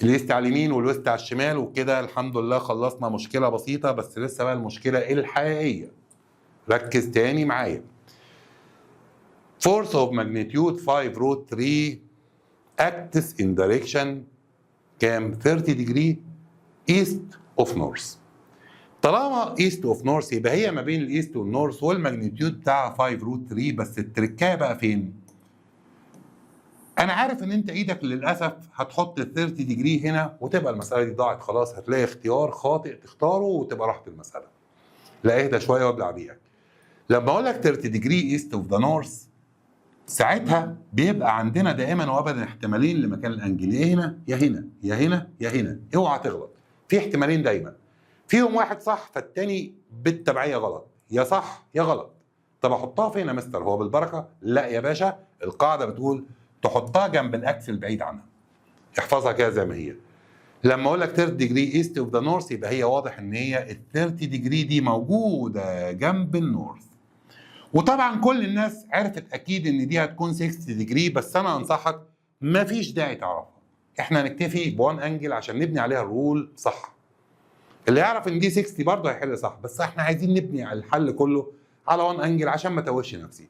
الايست على اليمين والويست على الشمال، وكده الحمد لله خلصنا مشكله بسيطه. بس لسه بقى المشكله الحقيقيه، ركز تاني معايا. force of magnitude 5 root 3 acts in direction كام؟ 30 degree east of north. طالما east of north يبقى هي ما بين الايست والنورث، والماجنتيود بتاعها 5 روت 3. بس التركايه بقى فين؟ انا عارف ان انت ايدك للاسف هتحط ال 30 ديجري هنا وتبقى المساله دي ضاعت خلاص، هتلاقي اختيار خاطئ تختاره وتبقى راحت المساله. لا اهدى شويه وابلع بيك. لما اقول لك 30 ديجري ايست اوف ذا نورث، ساعتها بيبقى عندنا دائما وابدا احتمالين لمكان الانجل، يا هنا يا هنا يا هنا يا هنا. اوعى تغلط، في احتمالين دايما، فيهم واحد صح فالتاني بالتبعيه غلط، يا صح يا غلط. طب احطها فين يا مستر؟ هو بالبركه؟ لا يا باشا، القاعده بتقول تحطها جنب الاكس البعيد عنها. احفظها كده زي ما هي. لما اقول لك 30 ديجري ايست اوف ذا نورث يبقى هي واضح ان هي ال 30 ديجري دي موجوده جنب النورث. وطبعا كل الناس عرفت اكيد ان دي هتكون 60 ديجري، بس انا انصحك مفيش داعي تعرفها. احنا هنكتفي بوان انجل عشان نبني عليها الرول صح. اللي يعرف ان دي 60 برضه هيحل صح، بس احنا عايزين نبني على الحل كله على وان انجل عشان ما توهش نفسي.